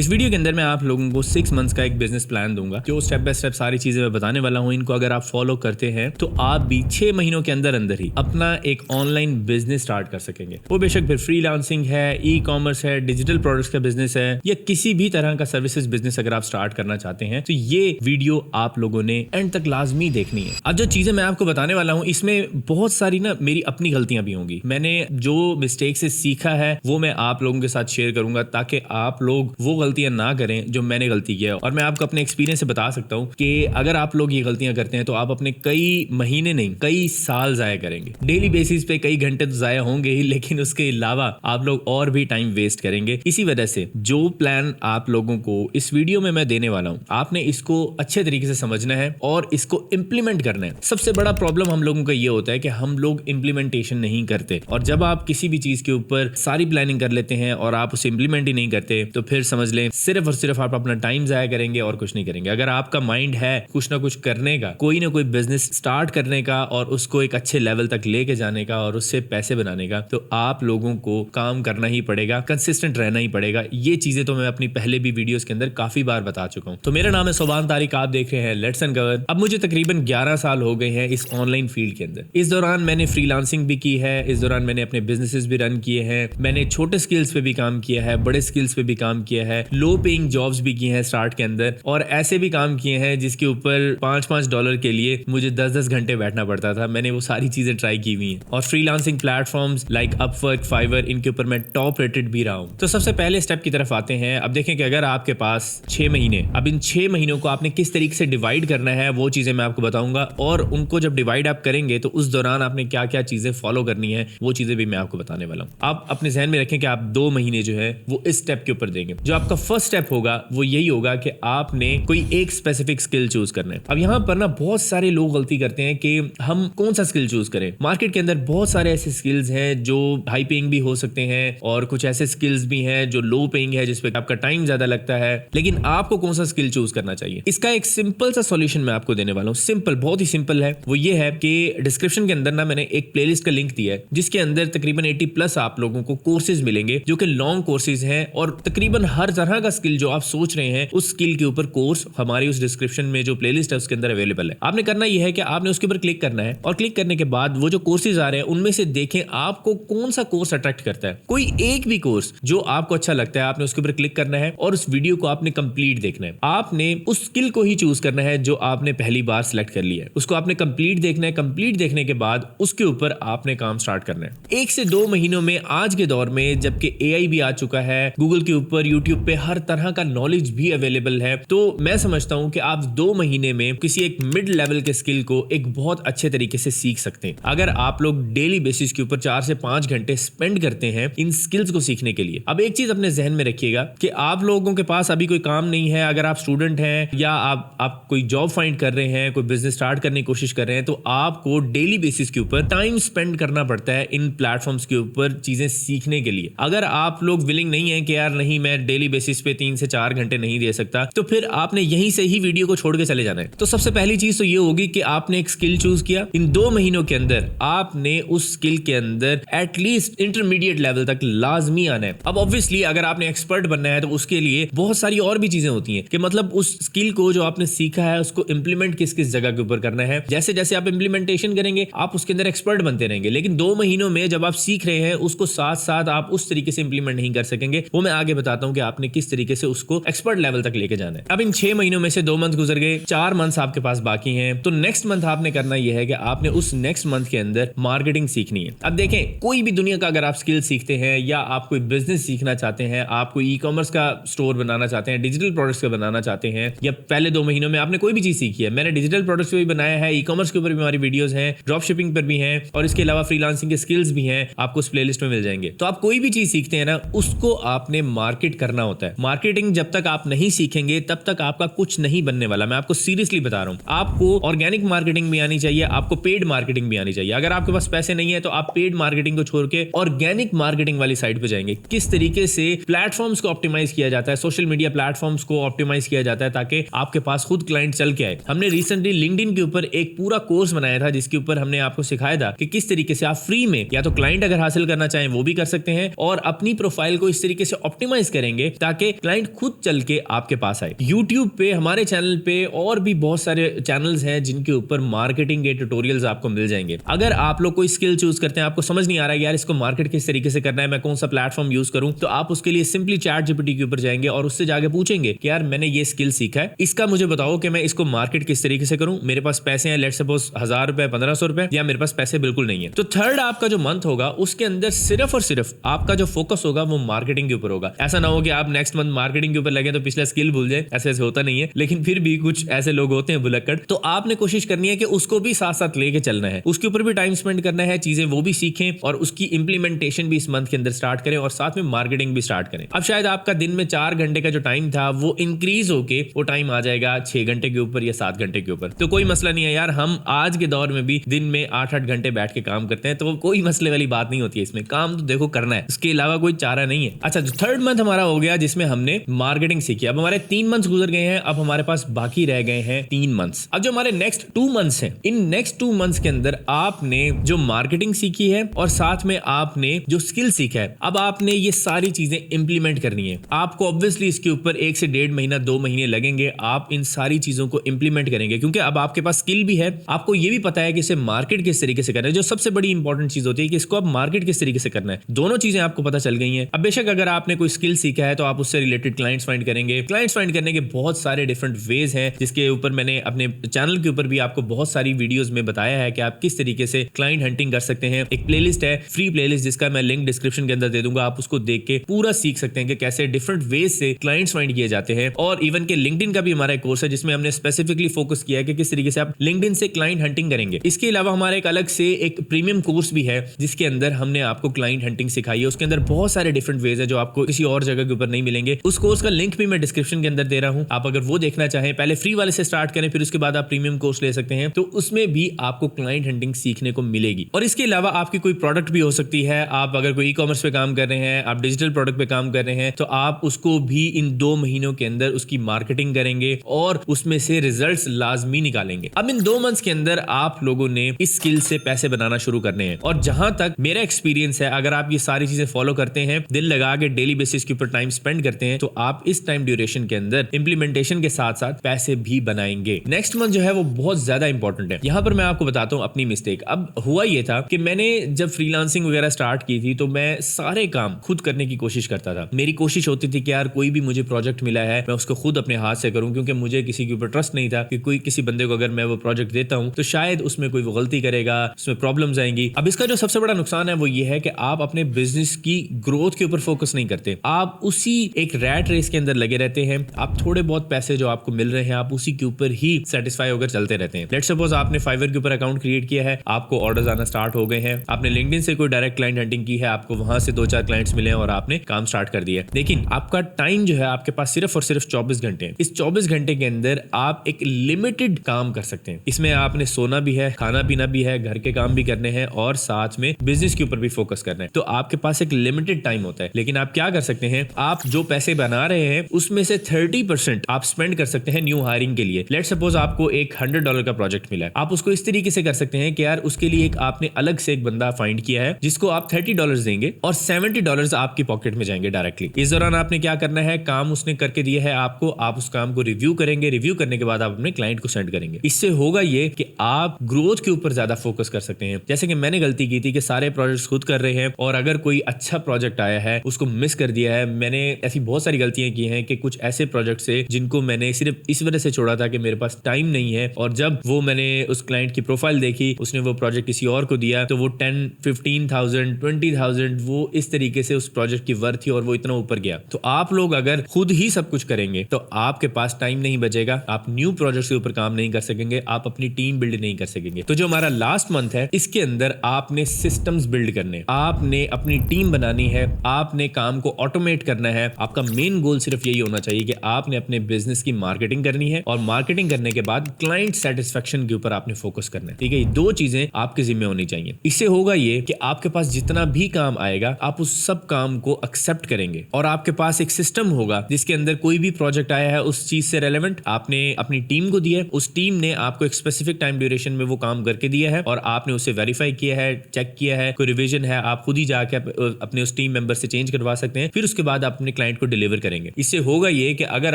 इस वीडियो के अंदर मैं आप लोगों को 6 मंथ्स का एक बिजनेस प्लान दूंगा, जो स्टेप बाय स्टेप सारी चीजें मैं बताने वाला हूं। इनको अगर आप फॉलो करते हैं तो आप भी 6 महीनों के अंदर अंदर ही अपना एक ऑनलाइन बिजनेस स्टार्ट कर सकेंगे। वो बेशक फिर फ्रीलांसिंग है, ई कॉमर्स है, डिजिटल प्रोडक्ट्स का बिजनेस है, या किसी भी तरह का सर्विसेज बिजनेस अगर आप स्टार्ट करना चाहते हैं तो ये वीडियो आप लोगों ने एंड तक लाजमी देखनी है। अब जो चीजें मैं आपको बताने वाला हूं इसमें बहुत सारी ना मेरी अपनी गलतियां भी होंगी। मैंने जो मिस्टेक से सीखा है वो मैं आप लोगों के साथ शेयर करूंगा, ताकि आप लोग वो गलतियां ना करें जो मैंने गलती किया है। और मैं आपको अपने एक्सपीरियंस से बता सकता हूं कि अगर आप लोग ये गलतियां करते हैं तो आप अपने कई महीने नहीं कई साल जाया करेंगे। डेली बेसिस पे कई घंटे तो जाया होंगे ही, लेकिन उसके अलावा आप लोग और भी टाइम वेस्ट करेंगे। इसी वजह से जो प्लान आप लोगों को इस वीडियो में मैं देने वाला हूं, आपने इसको अच्छे तरीके से समझना है और इसको इंप्लीमेंट करना है। सबसे बड़ा प्रॉब्लम हम लोगों का ये होता है कि हम लोग इंप्लीमेंटेशन नहीं करते, और जब आप किसी भी चीज के ऊपर सारी प्लानिंग कर लेते हैं और आप उसे इंप्लीमेंट ही नहीं करते तो फिर समझ लें सिर्फ और सिर्फ आप अपना टाइम जाया करेंगे और कुछ नहीं करेंगे। अगर आपका माइंड है कुछ ना कुछ करने का, कोई ना कोई बिजनेस स्टार्ट करने का और उसको एक अच्छे लेवल तक लेके जाने का और उससे पैसे बनाने का, तो आप लोगों को काम करना ही पड़ेगा, कंसिस्टेंट रहना ही पड़ेगा। ये चीजें तो मैं अपनी पहले भी वीडियोस के अंदर काफी बार बता चुका हूं। तो मेरा नाम है सोबान तारिक, आप देख रहे हैं लेट्स अनकवर। अब मुझे तकरीबन 11 साल हो गए हैं इस ऑनलाइन फील्ड के अंदर। इस दौरान मैंने फ्रीलांसिंग भी की है, इस दौरान मैंने अपने बिजनेसेस भी रन किए हैं, मैंने छोटे स्किल्स पे भी काम किया है, बड़े स्किल्स पे भी काम किया है, लो पेइंग जॉब्स भी की हैं स्टार्ट के अंदर, और ऐसे भी काम किए हैं जिसके ऊपर $5-5 के लिए मुझे 10-10 घंटे बैठना पड़ता था। मैंने वो सारी चीजें ट्राई की हुई हैं। और freelancing platforms like Upwork, Fiverr, इनके ऊपर मैं टॉप रेटेड भी रहा हूं। तो सबसे पहले स्टेप की तरफ आते हैं। अब देखें कि अगर आपके पास 6 महीने, अब इन 6 महीनों को आपने किस तरीके से डिवाइड करना है वो चीजें मैं आपको बताऊंगा, और उनको जब डिवाइड आप करेंगे तो उस दौरान आपने क्या क्या चीजें फॉलो करनी है वो चीजें भी मैं आपको बताने वाला हूं। आप अपने ध्यान में रखें कि आप 2 महीने जो है वो इस स्टेप के ऊपर देंगे। जो आपका फर्स्ट स्टेप होगा वो यही होगा कि आपने कोई एक स्पेसिफिक स्किल चूज करना है। अब यहां पर ना बहुत सारे लोग गलती करते हैं कि हम कौन सा स्किल चूज करें। मार्केट के अंदर बहुत सारे ऐसे स्किल्स हैं जो हाई पेइंग भी हो सकते हैं, और कुछ ऐसे स्किल्स भी हैं जो लो पेइंग है, जिसपे आपका टाइम ज्यादा लगता है। लेकिन आपको कौन सा स्किल चूज करना चाहिए, इसका एक सिंपल सा सॉल्यूशन मैं आपको देने वाला हूं। सिंपल, बहुत ही सिंपल है। वो ये है कि डिस्क्रिप्शन के अंदर ना मैंने एक प्लेलिस्ट का लिंक दिया है, जिसके अंदर तकरीबन 80+ आप लोगों को कोर्सेज मिलेंगे, जो कि लॉन्ग कोर्सेज हैं, और तकरीबन हर तरह का स्किल जो आप सोच रहे हैं उस स्किल के ऊपर कोर्स हमारी उस डिस्क्रिप्शन में जो प्लेलिस्ट है उसके अंदर अवेलेबल है। आपने करना यह है कि आपने उसके ऊपर क्लिक करना है, और क्लिक करने के बाद वो जो कोर्सेज आ रहे हैं उनमें से देखें आपको कौन सा कोर्स अट्रैक्ट करता है। कोई एक भी कोर्स जो आपको अच्छा लगता है, आपने उसके ऊपर क्लिक करना है और उस वीडियो को आपने कंप्लीट देखना है। आपने उस स्किल को ही चूज करना है जो आपने पहली बार सिलेक्ट कर लिया है, उसको आपने कंप्लीट देखना है। कंप्लीट देखने के बाद उसके ऊपर आपने काम स्टार्ट करना है। 1 से 2 महीनों में, आज के दौर में जबकि AI भी आ चुका है, गूगल के ऊपर, यूट्यूब पे हर तरह का नॉलेज भी अवेलेबल है, तो मैं समझता हूं कि आप 2 महीने में किसी एक मिड लेवल के स्किल को एक बहुत अच्छे तरीके से सीख सकते हैं। अगर आप लोग डेली बेसिस के ऊपर 4 से 5 घंटे स्पेंड करते हैं इन स्किल्स को सीखने के लिए। अब एक चीज अपने जहन में रखिएगा कि आप लोगों के पास अभी कोई काम नहीं है, अगर आप स्टूडेंट हैं या आप कोई जॉब फाइंड कर रहे हैं, कोई बिजनेस स्टार्ट करने की कोशिश कर रहे हैं, तो आपको डेली बेसिस के ऊपर टाइम स्पेंड करना पड़ता है इन प्लेटफॉर्म्स के ऊपर चीजें सीखने के लिए। अगर आप लोग विलिंग नहीं है कि यार नहीं, मैं डेली बेसिस पे 3 से 4 घंटे नहीं दे सकता, तो फिर आपने यहीं से ही वीडियो को छोड़ के चले जाना है। तो सबसे पहली चीज तो ये होगी कि आपने एक स्किल चूज किया। इन 2 महीनों के अंदर आपने उस स्किल के अंदर एटलीस्ट इंटरमीडिएट लेवल तक लाजमी आना है। अब ऑब्वियसली अगर आपने एक्सपर्ट बनना है तो उसके लिए बहुत सारी और भी चीजें होती हैं कि मतलब उस स्किल को जो आपने सीखा है उसको इंप्लीमेंट किस किस जगह के ऊपर करना है। जैसे जैसे आप इंप्लीमेंटेशन करेंगे आप उसके अंदर एक्सपर्ट बनते रहेंगे, लेकिन 2 महीनों में जब आप सीख रहे हैं उसको साथ साथ आप उस तरीके से इंप्लीमेंट नहीं कर सकेंगे। वो मैं आगे बताता हूं कि आपने किस तरीके से उसको एक्सपर्ट लेवल तक लेके जाना है। अब इन 6 महीनों में से 2 मंथ गुजर गए, 4 मंथ्स आपके पास बाकी हैं, तो नेक्स्ट मंथ आपने करना यह है कि आपने उस नेक्स्ट मंथ के अंदर मार्केटिंग सीखनी है। अब देखें, कोई भी दुनिया का अगर आप स्किल सीखते हैं या आप कोई बिजनेस सीखना चाहते हैं, आप कोई ई कॉमर्स का स्टोर बनाना चाहते हैं, डिजिटल प्रोडक्ट्स का बनाना चाहते हैं, या पहले 2 महीनों में आपने कोई भी चीज सीखी है, मैंने डिजिटल प्रोडक्ट्स पे भी बनाया है, ई कॉमर्स के ऊपर भी हमारी वीडियोस हैं, ड्रॉप शिपिंग पर भी हैं, और इसके अलावा फ्रीलांसिंग के स्किल्स भी हैं, आपको उस प्लेलिस्ट में मिल जाएंगे। तो आप कोई भी चीज सीखते हैं ना, उसको आपने मार्केट करना होता है। मार्केटिंग जब तक आप नहीं सीखेंगे तब तक आपका कुछ नहीं बनने वाला। मैं आपको सीरियसली बता रहा हूं, आपको ऑर्गेनिक मार्केटिंग भी आनी चाहिए, आपको पेड मार्केटिंग भी आनी चाहिए। अगर आपके पास पैसे नहीं है तो आप पेड मार्केटिंग को छोड़ के ऑर्गेनिक मार्केटिंग वाली साइड पे जाएंगे। किस तरीके से प्लेटफॉर्म्स को ऑप्टिमाइज किया जाता है, सोशल मीडिया प्लेटफॉर्म्स को ऑप्टिमाइज किया जाता है ताकि आपके पास खुद क्लाइंट चल के आए। हमने रिसेंटली लिंक्डइन के ऊपर एक पूरा कोर्स बनाया था जिसके ऊपर हमने आपको सिखाया था कि किस तरीके से आप फ्री में या तो क्लाइंट अगर हासिल करना चाहें वो भी कर सकते हैं, और अपनी प्रोफाइल को इस तरीके से ऑप्टिमाइज करेंगे ताकि ताकि क्लाइंट खुद चल के आपके पास आए। यूट्यूब पे हमारे चैनल पे और भी बहुत सारे चैनल्स हैं जिनके ऊपर मार्केटिंग के ट्यूटोरियल्स आपको मिल जाएंगे। अगर आप लोग कोई स्किल चूज करते हैं, आपको समझ नहीं आ रहा है यार इसको मार्केट किस तरीके से करना है, मैं कौन सा प्लेटफॉर्म यूज करूं, तो आप उसके लिए सिंपली चैट जीपीटी के ऊपर जाएंगे और उससे जाके पूछेंगे कि यार मैंने ये स्किल सीखा है, इसका मुझे बताओ कि मैं इसको मार्केट किस तरीके से करूं, मेरे पास पैसे हैं लेट्स सपोज 1000 रुपए 1500 रुपए, या मेरे पास पैसे बिल्कुल नहीं है। तो थर्ड आपका जो मंथ होगा उसके अंदर सिर्फ और सिर्फ आपका जो फोकस होगा वो मार्केटिंग के ऊपर होगा। ऐसा ना हो कि आप नेक्स्ट मंथ मार्केटिंग के ऊपर लगे तो पिछला स्किल भूल जाए, ऐसे ऐसे होता नहीं है, लेकिन फिर भी कुछ ऐसे लोग होते हैं बुलक्कड़। तो आपने कोशिश करनी है कि उसको भी साथ साथ लेके चलना है, उसके ऊपर भी टाइम स्पेंड करना है, चीजें वो भी सीखें और उसकी इंप्लीमेंटेशन भी इस मंथ के अंदर स्टार्ट करें और साथ में मार्केटिंग भी स्टार्ट करें। अब शायद आपका दिन में 4 घंटे का जो टाइम था वो इंक्रीज होके वो टाइम आ जाएगा 6 घंटे के ऊपर या 7 घंटे के ऊपर। तो कोई मसला नहीं है यार, हम आज के दौर में भी दिन में 8-8 घंटे बैठ के काम करते हैं, तो कोई मसले वाली बात नहीं होती है इसमें, काम तो देखो करना है, उसके अलावा कोई चारा नहीं है। अच्छा, जो थर्ड मंथ हमारा हो गया जिसमें हमने मार्केटिंग सीखी। अब हमारे 3 मंथ्स गुजर गए हैं, अब हमारे पास बाकी रह गए हैं 3 मंथ्स। अब जो हमारे नेक्स्ट 2 मंथ्स हैं, इन नेक्स्ट 2 मंथ्स के अंदर आपने जो मार्केटिंग सीखी है और साथ में आपने जो स्किल सीखा है, अब आपने ये सारी चीजें इंप्लीमेंट करनी है। आपको ऑब्वियसली इसके ऊपर 1 से 1.5 महीना 2 महीने लगेंगे, आप इन सारी चीजों को इंप्लीमेंट करेंगे क्योंकि अब आपके पास स्किल भी है, आपको ये भी पता है कि इसे मार्केट किस तरीके से करना है। जो सबसे बड़ी इंपॉर्टेंट चीज होती है कि इसको अब मार्केट किस तरीके से करना है, दोनों चीजें आपको पता चल गई हैं। अब बेशक अगर आपने कोई स्किल सीखा है तो आप उससे रिलेटेड क्लाइंट्स फाइंड करेंगे। क्लाइंट्स फाइंड करने के बहुत सारे डिफरेंट वेज हैं जिसके ऊपर मैंने अपने चैनल के ऊपर भी आपको बहुत सारी वीडियोस में बताया है कि आप किस तरीके से क्लाइंट हंटिंग कर सकते हैं। एक प्लेलिस्ट है, फ्री प्लेलिस्ट, जिसका मैं लिंक डिस्क्रिप्शन के अंदर दे दूंगा, आप उसको देख के पूरा सीख सकते हैं कि कैसे डिफरेंट वेज से क्लाइंट्स फाइंड किए जाते हैं। और इवन के लिंक्डइन का भी हमारा एक कोर्स है जिसमें हमने स्पेसिफिकली फोकस किया है कि किस तरीके से आप लिंक्डइन से क्लाइंट हंटिंग करेंगे। इसके अलावा हमारा एक अलग से एक प्रीमियम कोर्स भी है जिसके अंदर हमने आपको क्लाइंट हंटिंग सिखाई है। उसके अंदर बहुत सारे डिफरेंट वेज है जो आपको किसी और जगह के ऊपर नहीं मिलेंगे। उस कोर्स का लिंक भी मैं डिस्क्रिप्शन के अंदर दे रहा हूं, आप अगर वो देखना चाहें, पहले फ्री वाले से स्टार्ट करें, फिर उसके बाद आप प्रीमियम कोर्स ले सकते हैं, तो उसमें भी आपको क्लाइंट हंटिंग सीखने को मिलेगी। और इसके अलावा आपकी कोई प्रोडक्ट भी हो सकती है, आप अगर कोई ई-कॉमर्स पे काम कर रहे हैं, आप डिजिटल प्रोडक्ट पे काम कर रहे हैं, तो आप उसको भी इन 2 महीनों के अंदर उसकी मार्केटिंग करेंगे और उसमें से रिजल्ट्स लाजमी निकालेंगे। अब इन 2 मंथ्स के अंदर आप लोगों ने इस स्किल से पैसे बनाना शुरू करने हैं। और जहां तक मेरा एक्सपीरियंस है, अगर आप ये सारी चीजें फॉलो करते हैं, दिल लगा के डेली बेसिस के ऊपर टाइम स्पेंड करते हैं, तो आप इस टाइम ड्यूरेशन के अंदर इंप्लीमेंटेशन के साथ साथ पैसे भी बनाएंगे। नेक्स्ट मंथ जो है वो बहुत ज्यादा इंपॉर्टेंट है। यहां पर मैं आपको बताता हूं अपनी मिस्टेक। अब हुआ ये था कि मैंने जब फ्रीलांसिंग वगैरह स्टार्ट की थी तो मैं सारे काम खुद करने की कोशिश करता था। मेरी कोशिश होती थी कि यार कोई भी मुझे प्रोजेक्ट मिला है मैं उसको खुद अपने हाथ से करूं, क्योंकि मुझे किसी के ऊपर ट्रस्ट नहीं था कि कोई किसी बंदे को अगर मैं वो प्रोजेक्ट देता हूं तो शायद उसमें कोई वो गलती करेगा, उसमें प्रॉब्लम्स आएंगी। अब इसका जो सबसे बड़ा नुकसान है वो ये है कि आप अपने बिजनेस की ग्रोथ के ऊपर फोकस नहीं करते, आप उसी एक रैट रेस के अंदर लगे रहते हैं। आप थोड़े बहुत पैसे जो आपको मिल रहे हैं आप उसी के ऊपर ही सेटिस्फाई होकर चलते रहते हैं। लेट्स सपोज आपने फाइवर के ऊपर अकाउंट क्रिएट किया है, आपको ऑर्डर्स आना स्टार्ट हो गए हैं, आपने लिंक्डइन से कोई डायरेक्ट क्लाइंट हंटिंग की है, आपको वहां से 2-4 क्लाइंट्स मिले हैं और आपने काम स्टार्ट कर दिया। लेकिन आपका टाइम जो है आपके पास सिर्फ और सिर्फ 24 घंटे हैं। इस 24 घंटे के अंदर आप एक लिमिटेड काम कर सकते हैं। इसमें आपने सोना भी है, खाना पीना भी है, घर के काम भी करने हैं और साथ में बिजनेस के ऊपर भी फोकस करना है। तो आपके पास एक लिमिटेड टाइम होता है। लेकिन आप क्या कर सकते हैं, आप जो पैसे बना रहे हैं उसमें से 30% आप स्पेंड कर सकते हैं न्यू हायरिंग के लिए। लेट्स सपोज आपको एक $100 का प्रोजेक्ट मिला है, आप उसको इस तरीके से कर सकते हैं कि यार उसके लिए एक आपने अलग से एक बंदा फाइंड किया है जिसको आप $30 देंगे और $70 आपकी पॉकेट में जाएंगे डायरेक्टली। इस दौरान आपने क्या करना है, काम उसने करके दिया है आपको, आप उस काम को रिव्यू करेंगे, रिव्यू करने के बाद आप अपने क्लाइंट को सेंड करेंगे। इससे होगा ये कि आप ग्रोथ के ऊपर ज्यादा फोकस कर सकते हैं। जैसे कि मैंने गलती की थी कि सारे प्रोजेक्ट्स खुद कर रहे हैं और अगर कोई अच्छा प्रोजेक्ट आया है उसको मिस कर दिया है। मैंने ऐसी बहुत सारी गलतियां की हैं कि कुछ ऐसे प्रोजेक्ट्स है जिनको मैंने सिर्फ इस वजह से छोड़ा था कि मेरे पास टाइम नहीं है, और जब वो मैंने उस क्लाइंट की प्रोफाइल देखी, उसने वो प्रोजेक्ट किसी और को दिया तो वो 10, 15,000, 20,000 वो इस तरीके से उस प्रोजेक्ट की वर्थ थी और वो इतना ऊपर गया। तो आप लोग अगर खुद ही सब कुछ करेंगे तो आपके पास टाइम नहीं बचेगा, आप न्यू प्रोजेक्ट्स के ऊपर काम नहीं कर सकेंगे, आप अपनी टीम बिल्ड नहीं कर सकेंगे। तो जो हमारा लास्ट मंथ है इसके अंदर आपने सिस्टम्स बिल्ड करने, आपने अपनी टीम बनानी है, आपने काम को ऑटोमेट करना है। आपका मेन गोल सिर्फ यही होना चाहिए कि आपने अपने बिजनेस की मार्केटिंग करनी है और मार्केटिंग करने के बाद क्लाइंट सेटिस्फेक्शन के ऊपर आपने फोकस करना है। ठीक है, ये 2 चीजें आपके जिम्मे होनी चाहिए। इससे होगा ये कि आपके पास जितना भी काम आएगा आप उस सब काम को एक्सेप्ट करेंगे और आपके पास एक सिस्टम होगा जिसके अंदर कोई भी प्रोजेक्ट आया है उस चीज से रेलेवेंट आपने अपनी टीम को दिया है, उस टीम ने आपको एक स्पेसिफिक टाइम ड्यूरेशन में वो काम करके दिया है और आपने उसे वेरीफाई किया है, चेक किया है, कोई रिवीजन है आप खुद ही जाके अपने उस टीम मेंबर से चेंज करवा सकते हैं। फिर उसके बाद आप अपने अपने क्लाइंट को डिलीवर करेंगे। इससे होगा ये कि अगर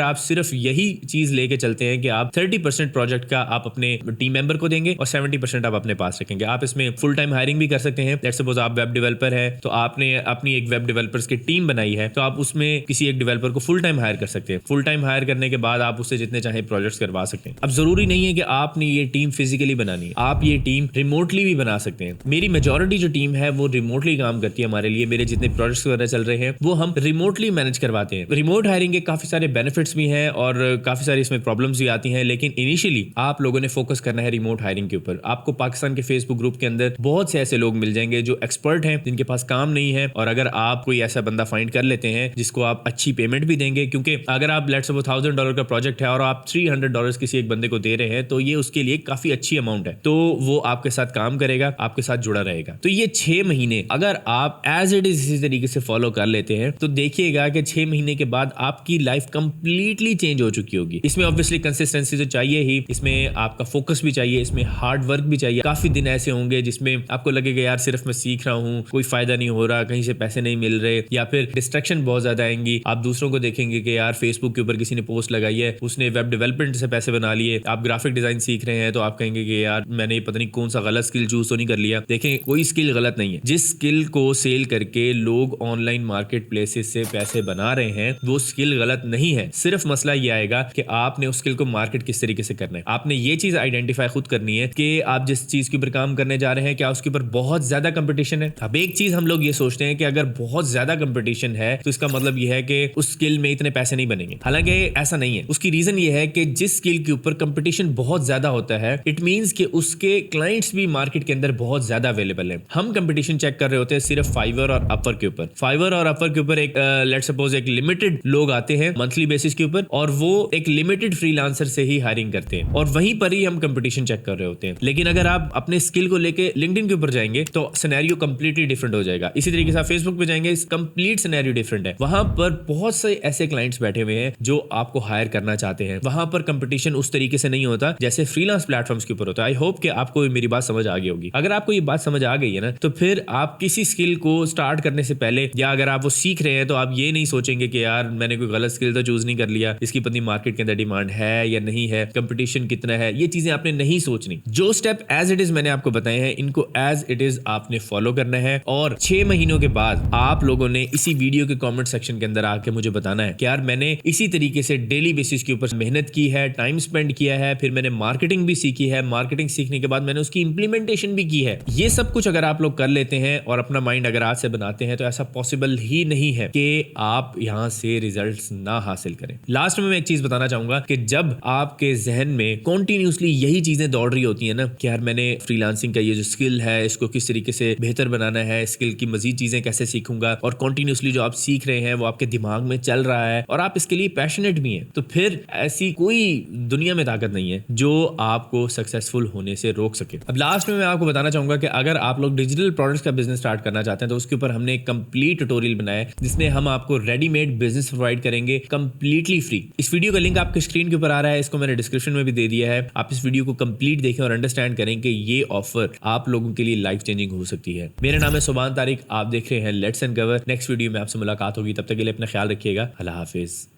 आप सिर्फ यही चीज लेके चलते हैं कि आप 30% प्रोजेक्ट का आप अपने टीम मेंबर को देंगे और 70% आप अपने पास रखेंगे। आप इसमें फुल टाइम हायरिंग भी कर सकते हैं। लेट्स सपोज आप वेब डेवलपर है तो आपने अपनी एक वेब डेवलपर्स की टीम बनाई है, तो आप उसमें किसी एक डेवलपर को फुल टाइम हायर कर सकते हैं। फुल टाइम हायर करने के बाद आप उससे जितने चाहे प्रोजेक्ट्स करवा सकते हैं। अब जरूरी नहीं है कि आपने ये टीम फिजिकली बनानी है, आप ये टीम रिमोटली भी बना सकते हैं। मेरी मेजॉरिटी जो टीम है वो रिमोटली काम करती है हमारे लिए। मेरे जितने प्रोजेक्ट्स वगैरह चल रहे हैं वो हम रिमोटली मैनेज करवाते हैं। रिमोट हायरिंग के काफी सारे बेनिफिट्स भी हैं और काफी सारी इसमें प्रॉब्लम्स भी आती हैं, लेकिन इनिशियली आप लोगों ने फोकस करना है रिमोट हायरिंग के ऊपर। आपको पाकिस्तान के फेसबुक ग्रुप के अंदर बहुत से ऐसे लोग मिल जाएंगे जो एक्सपर्ट हैं, जिनके पास काम नहीं है, और अगर आप कोई ऐसा बंदा फाइंड कर लेते हैं जिसको आप अच्छी पेमेंट भी देंगे, क्योंकि अगर आप लेट्स सपोज $1000 का प्रोजेक्ट है और आप $300 किसी एक बंदे को दे रहे हैं तो ये उसके लिए काफी अच्छी अमाउंट है, तो वो आपके साथ काम करेगा, आपके साथ जुड़ा रहेगा। तो ये 6 महीने अगर आप एज इट इज इसी तरीके से फॉलो कर लेते हैं तो देखिएगा कि 6 महीने के बाद आपकी लाइफ कंप्लीटली चेंज हो चुकी होगी। इसमें ऑब्वियसली कंसिस्टेंसी तो चाहिए ही, इसमें आपका फोकस भी चाहिए, इसमें हार्ड वर्क भी चाहिए। काफी दिन ऐसे होंगे जिसमें आपको लगेगा यार सिर्फ मैं सीख रहा हूँ, कोई फायदा नहीं हो रहा, कहीं से पैसे नहीं मिल रहे, या फिर डिस्ट्रैक्शन बहुत ज्यादा आएंगी। आप दूसरों को देखेंगे कि यार फेसबुक के ऊपर किसी ने पोस्ट लगाई है, उसने वेब डेवलपमेंट से पैसे बना लिए। आप ग्राफिक डिजाइन सीख रहे हैं तो आप कहेंगे कि यार मैंने पता नहीं कौन सा गलत स्किल चूज तो नहीं कर लिया। देखें, कोई स्किल गलत नहीं है। जिस स्किल को सेल करके लोग ऑनलाइन मार्केट प्लेसेस से पैसे बना रहे हैं वो स्किल गलत नहीं है। सिर्फ मसला ये आएगा कि आपने उस स्किल को मार्केट किस तरीके से करना है। आपने ये चीज आइडेंटिफाई खुद करनी है कि आप जिस चीज के ऊपर काम करने जा रहे हैं क्या उसके ऊपर बहुत ज्यादा कंपटीशन है। अब एक चीज हम लोग ये सोचते हैं कि अगर बहुत ज्यादा कंपटीशन है तो इसका मतलब ये है कि उस स्किल में इतने पैसे नहीं बनेंगे। हालांकि ऐसा नहीं है। उसकी रीजन ये है कि जिस स्किल के ऊपर कंपटीशन बहुत ज्यादा होता है इट मींस कि उसके क्लाइंट्स भी मार्केट के अंदर बहुत ज्यादा अवेलेबल है। हम कंपटीशन चेक कर रहे होते हैं सिर्फ फाइवर और अपवर के ऊपर। फाइवर और अपवर के ऊपर एक लेट्स सपोज एक लिमिटेड लोग आते हैं मंथली बेसिस के ऊपर और वो एक लिमिटेड फ्रीलांसर से ही हायरिंग करते हैं और वहीं पर ही हम कंपटीशन चेक कर रहे होते हैं। लेकिन अगर आप अपने स्किल को लेके लिंक्डइन के ऊपर जाएंगे तो सिनेरियो कंप्लीटली डिफरेंट हो जाएगा। इसी तरीके से आप फेसबुक पे जाएंगे, कंप्लीट सिनेरियो डिफरेंट है। वहां पर बहुत से ऐसे क्लाइंट्स बैठे हुए हैं जो आपको हायर करना चाहते हैं। वहां पर कंपटीशन उस तरीके से नहीं होता जैसे फ्रीलांस प्लेटफॉर्म्स के ऊपर होता है। आई होप कि आपको मेरी बात समझ आ गई होगी। अगर आपको ये बात समझ आ गई है ना तो फिर आप किसी स्किल को स्टार्ट करने से पहले या अगर आप वो सीख रहे हैं तो आप ये नहीं सोचेंगे कि यार मैंने कोई गलत स्किल तो चूज नहीं कर लिया, इसकी पत्नी मार्केट के अंदर डिमांड है या नहीं है, कंपटीशन कितना है, ये चीजें आपने नहीं सोचनी। जो स्टेप एज इट इज मैंने आपको बताए हैं इनको एज इट इज आपने फॉलो करना है और 6 महीनों के बाद आप लोगों ने इसी वीडियो के कमेंट सेक्शन के अंदर आके मुझे बताना है कि यार मैंने इसी तरीके से डेली बेसिस के ऊपर मेहनत की है, टाइम स्पेंड किया है, फिर मैंने मार्केटिंग भी सीखी है, मार्केटिंग सीखने के बाद मैंने उसकी इंप्लीमेंटेशन भी की है। ये सब कुछ अगर आप लोग कर लेते हैं और अपना माइंड अगर आज से बनाते हैं तो ऐसा पॉसिबल ही नहीं है कि आप यहां से रिजल्ट्स ना हासिल करें। लास्ट में मैं एक चीज बताना चाहूंगा कि जब आपके जहन में कॉन्टिन्यूसली यही चीजें दौड़ रही होती है ना कि यार मैंने फ्रीलांसिंग का ये जो स्किल है इसको किस तरीके से बेहतर बनाना है, स्किल की मजीद चीजें कैसे सीखूंगा, और कॉन्टिन्यूसली जो आप सीख रहे हैं वो आपके दिमाग में चल रहा है और आप इसके लिए पैशनेट भी हैं, तो फिर ऐसी कोई दुनिया में ताकत नहीं है जो आपको सक्सेसफुल होने से रोक सके। अब लास्ट में मैं आपको बताना चाहूंगा कि अगर आप लोग डिजिटल प्रोडक्ट्स का बिजनेस स्टार्ट करना चाहते हैं तो उसके ऊपर हमने एक कंप्लीट ट्यूटोरियल बनाया है जिसमें हम आपको रेडीमेड बिजनेस प्रोवाइड करेंगे कंप्लीटली फ्री। इस वीडियो का लिंक आपके स्क्रीन के ऊपर आ रहा है, इसको मैंने डिस्क्रिप्शन में भी दे दिया है। आप इस वीडियो को कंप्लीट देखें और अंडरस्टैंड करें कि ये ऑफर आप लोगों के लिए लाइफ चेंजिंग हो सकती है। मेरा नाम है सुभान तारिक, आप देख रहे हैं let's end cover. Next video में आपसे मुलाकात होगी, तब तक के लिए अपना ख्याल रखिएगा। अल्लाह हाफिज।